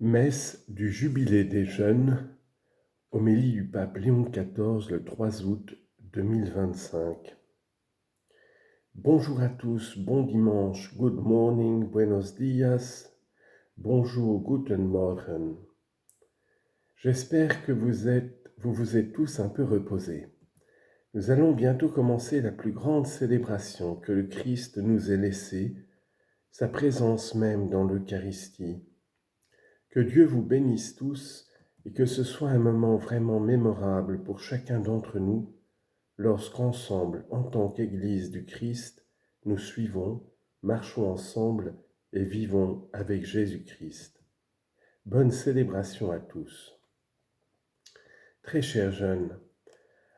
Messe du Jubilé des Jeunes, homélie du pape Léon XIV le 3 août 2025. Bonjour à tous, bon dimanche, good morning, buenos dias, bonjour, guten Morgen. J'espère que vous vous êtes tous un peu reposés. Nous allons bientôt commencer la plus grande célébration que le Christ nous ait laissée, sa présence même dans l'Eucharistie. Que Dieu vous bénisse tous et que ce soit un moment vraiment mémorable pour chacun d'entre nous lorsqu'ensemble, en tant qu'Église du Christ, nous suivons, marchons ensemble et vivons avec Jésus-Christ. Bonne célébration à tous. Très chers jeunes,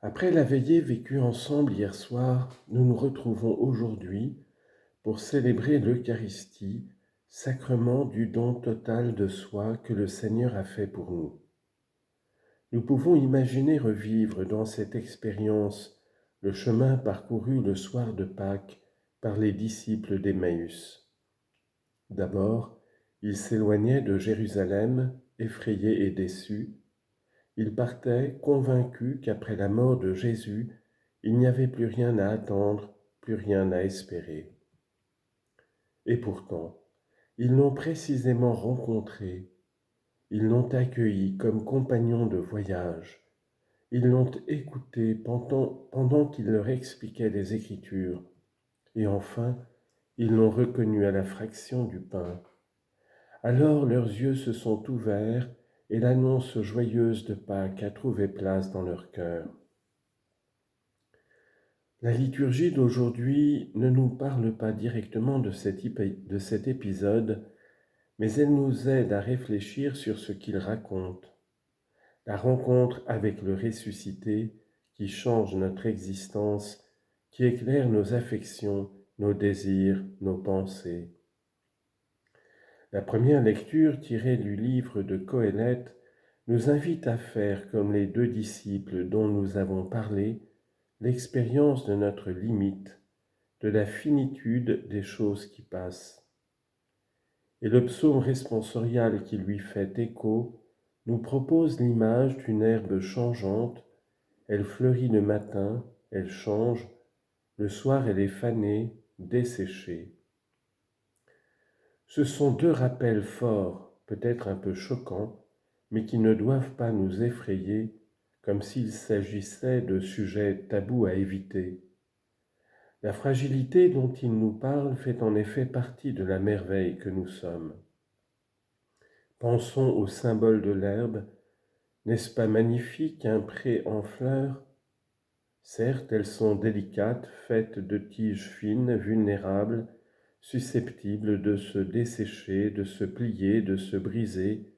après la veillée vécue ensemble hier soir, nous nous retrouvons aujourd'hui pour célébrer l'Eucharistie, sacrement du don total de soi que le Seigneur a fait pour nous. Nous pouvons imaginer revivre dans cette expérience le chemin parcouru le soir de Pâques par les disciples d'Emmaüs. D'abord, ils s'éloignaient de Jérusalem, effrayés et déçus. Ils partaient convaincus qu'après la mort de Jésus, il n'y avait plus rien à attendre, plus rien à espérer. Et pourtant, ils l'ont précisément rencontré, ils l'ont accueilli comme compagnon de voyage, ils l'ont écouté pendant qu'il leur expliquait les Écritures, et enfin, ils l'ont reconnu à la fraction du pain. Alors leurs yeux se sont ouverts et l'annonce joyeuse de Pâques a trouvé place dans leur cœur. La liturgie d'aujourd'hui ne nous parle pas directement de cet épisode, mais elle nous aide à réfléchir sur ce qu'il raconte. La rencontre avec le ressuscité qui change notre existence, qui éclaire nos affections, nos désirs, nos pensées. La première lecture tirée du livre de Qoéleth nous invite à faire comme les deux disciples dont nous avons parlé, l'expérience de notre limite, de la finitude des choses qui passent. Et le psaume responsorial qui lui fait écho nous propose l'image d'une herbe changeante. Elle fleurit le matin, elle change, le soir elle est fanée, desséchée. Ce sont deux rappels forts, peut-être un peu choquants, mais qui ne doivent pas nous effrayer, comme s'il s'agissait de sujets tabous à éviter. La fragilité dont il nous parle fait en effet partie de la merveille que nous sommes. Pensons au symbole de l'herbe. N'est-ce pas magnifique un pré en fleurs ? Certes, elles sont délicates, faites de tiges fines, vulnérables, susceptibles de se dessécher, de se plier, de se briser,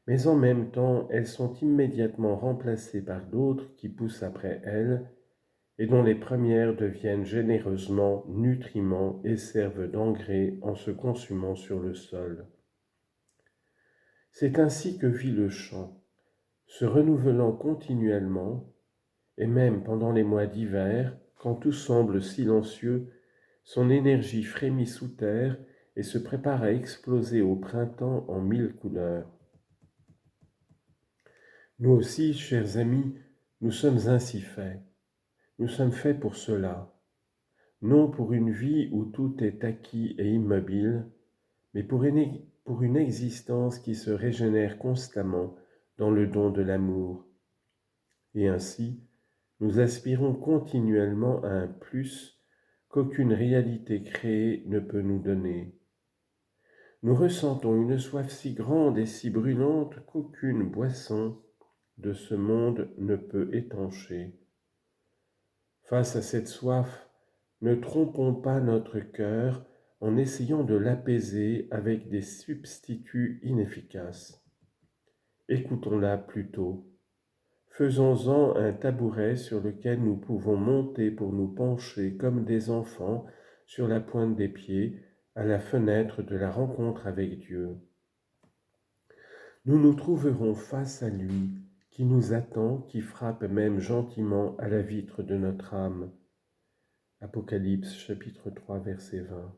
mais en même temps, elles sont immédiatement remplacées par d'autres qui poussent après elles et dont les premières deviennent généreusement nutriments et servent d'engrais en se consumant sur le sol. C'est ainsi que vit le champ, se renouvelant continuellement, et même pendant les mois d'hiver, quand tout semble silencieux, son énergie frémit sous terre et se prépare à exploser au printemps en 1000 couleurs. Nous aussi, chers amis, nous sommes ainsi faits. Nous sommes faits pour cela, non pour une vie où tout est acquis et immobile, mais pour une existence qui se régénère constamment dans le don de l'amour. Et ainsi, nous aspirons continuellement à un plus qu'aucune réalité créée ne peut nous donner. Nous ressentons une soif si grande et si brûlante qu'aucune boisson de ce monde ne peut étancher. Face à cette soif, ne trompons pas notre cœur en essayant de l'apaiser avec des substituts inefficaces. Écoutons-la plutôt. Faisons-en un tabouret sur lequel nous pouvons monter pour nous pencher comme des enfants sur la pointe des pieds à la fenêtre de la rencontre avec Dieu. Nous nous trouverons face à lui qui nous attend, qui frappe même gentiment à la vitre de notre âme. Apocalypse chapitre 3 verset 20.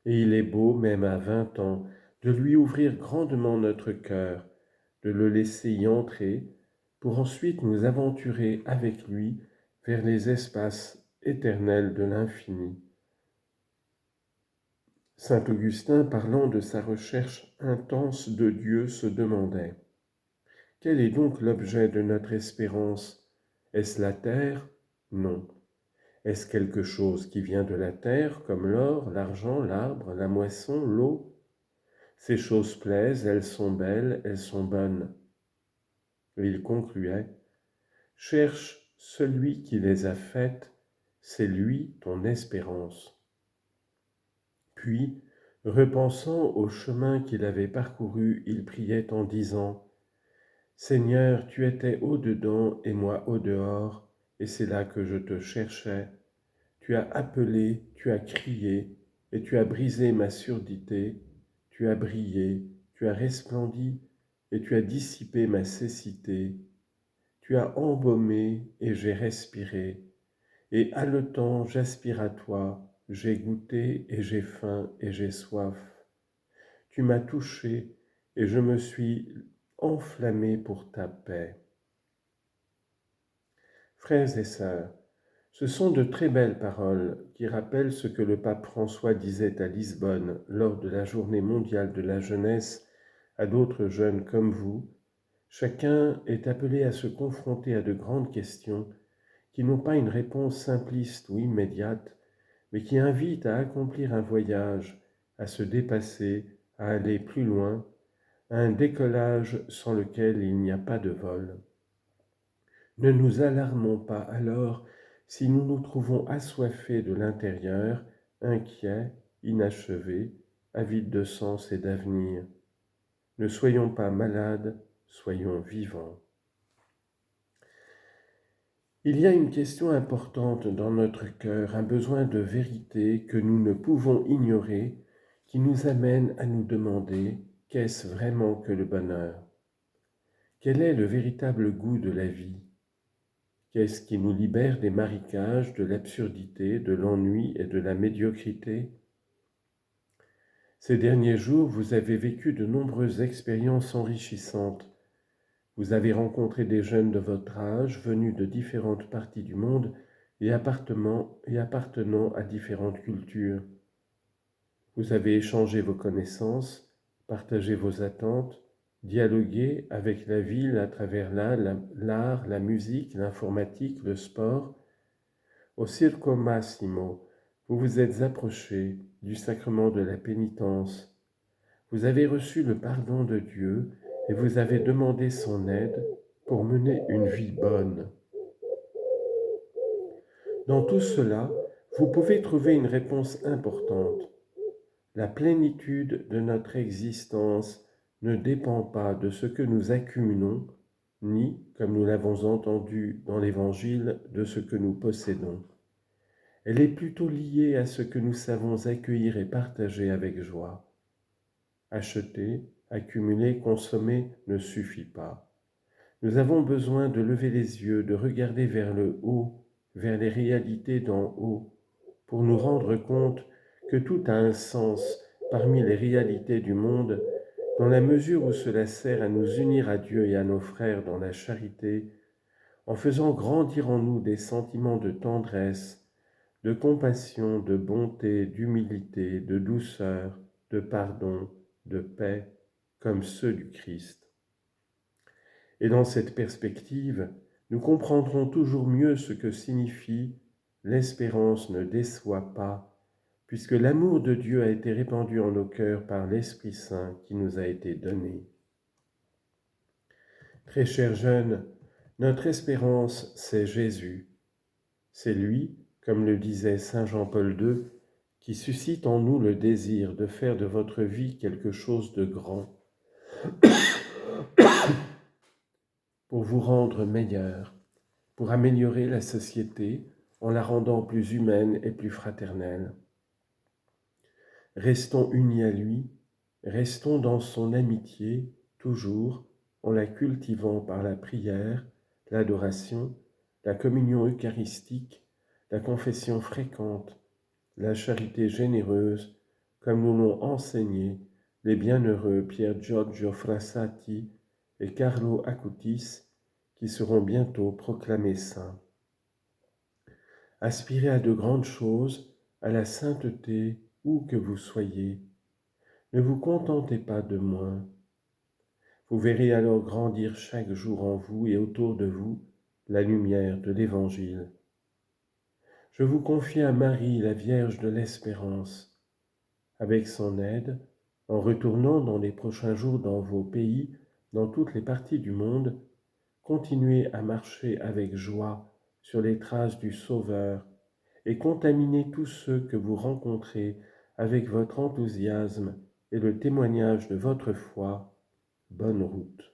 Et il est beau, même à 20 ans, de lui ouvrir grandement notre cœur, de le laisser y entrer, pour ensuite nous aventurer avec lui vers les espaces éternels de l'infini. Saint Augustin, parlant de sa recherche intense de Dieu, se demandait: quel est donc l'objet de notre espérance? Est-ce la terre? Non. Est-ce quelque chose qui vient de la terre, comme l'or, l'argent, l'arbre, la moisson, l'eau? Ces choses plaisent, elles sont belles, elles sont bonnes. Et il concluait: cherche celui qui les a faites, c'est lui ton espérance. Puis, repensant au chemin qu'il avait parcouru, il priait en disant: Seigneur, tu étais au-dedans et moi au-dehors, et c'est là que je te cherchais. Tu as appelé, tu as crié, et tu as brisé ma surdité, tu as brillé, tu as resplendi, et tu as dissipé ma cécité. Tu as embaumé, et j'ai respiré, et haletant, j'aspire à toi, j'ai goûté, et j'ai faim, et j'ai soif. Tu m'as touché, et je me suis enflammé pour ta paix. Frères et sœurs, ce sont de très belles paroles qui rappellent ce que le pape François disait à Lisbonne lors de la Journée mondiale de la jeunesse à d'autres jeunes comme vous. Chacun est appelé à se confronter à de grandes questions qui n'ont pas une réponse simpliste ou immédiate, mais qui invitent à accomplir un voyage, à se dépasser, à aller plus loin, à un décollage sans lequel il n'y a pas de vol. Ne nous alarmons pas alors si nous nous trouvons assoiffés de l'intérieur, inquiets, inachevés, avides de sens et d'avenir. Ne soyons pas malades, soyons vivants. Il y a une question importante dans notre cœur, un besoin de vérité que nous ne pouvons ignorer, qui nous amène à nous demander: qu'est-ce vraiment que le bonheur? Quel est le véritable goût de la vie? Qu'est-ce qui nous libère des marécages, de l'absurdité, de l'ennui et de la médiocrité? Ces derniers jours, vous avez vécu de nombreuses expériences enrichissantes. Vous avez rencontré des jeunes de votre âge, venus de différentes parties du monde et appartenant à différentes cultures. Vous avez échangé vos connaissances, partagé vos attentes, dialogué avec la ville à travers l'art, la musique, l'informatique, le sport. Au Circo Massimo, vous vous êtes approché du sacrement de la pénitence. Vous avez reçu le pardon de Dieu et vous avez demandé son aide pour mener une vie bonne. Dans tout cela, vous pouvez trouver une réponse importante. La plénitude de notre existence ne dépend pas de ce que nous accumulons, ni, comme nous l'avons entendu dans l'Évangile, de ce que nous possédons. Elle est plutôt liée à ce que nous savons accueillir et partager avec joie. Acheter, accumuler, consommer ne suffit pas. Nous avons besoin de lever les yeux, de regarder vers le haut, vers les réalités d'en haut, pour nous rendre compte que tout a un sens parmi les réalités du monde, dans la mesure où cela sert à nous unir à Dieu et à nos frères dans la charité, en faisant grandir en nous des sentiments de tendresse, de compassion, de bonté, d'humilité, de douceur, de pardon, de paix, comme ceux du Christ. Et dans cette perspective, nous comprendrons toujours mieux ce que signifie « l'espérance ne déçoit pas », puisque l'amour de Dieu a été répandu en nos cœurs par l'Esprit Saint qui nous a été donné. Très chers jeunes, notre espérance, c'est Jésus. C'est lui, comme le disait Saint Jean-Paul II, qui suscite en nous le désir de faire de votre vie quelque chose de grand, pour vous rendre meilleur, pour améliorer la société en la rendant plus humaine et plus fraternelle. Restons unis à lui, restons dans son amitié, toujours, en la cultivant par la prière, l'adoration, la communion eucharistique, la confession fréquente, la charité généreuse, comme nous l'ont enseigné les bienheureux Pier Giorgio Frassati et Carlo Acutis, qui seront bientôt proclamés saints. Aspirez à de grandes choses, à la sainteté, où que vous soyez. Ne vous contentez pas de moins. Vous verrez alors grandir chaque jour en vous et autour de vous la lumière de l'Évangile. Je vous confie à Marie, la Vierge de l'Espérance. Avec son aide, en retournant dans les prochains jours dans vos pays, dans toutes les parties du monde, continuez à marcher avec joie sur les traces du Sauveur et contaminez tous ceux que vous rencontrez avec votre enthousiasme et le témoignage de votre foi. Bonne route.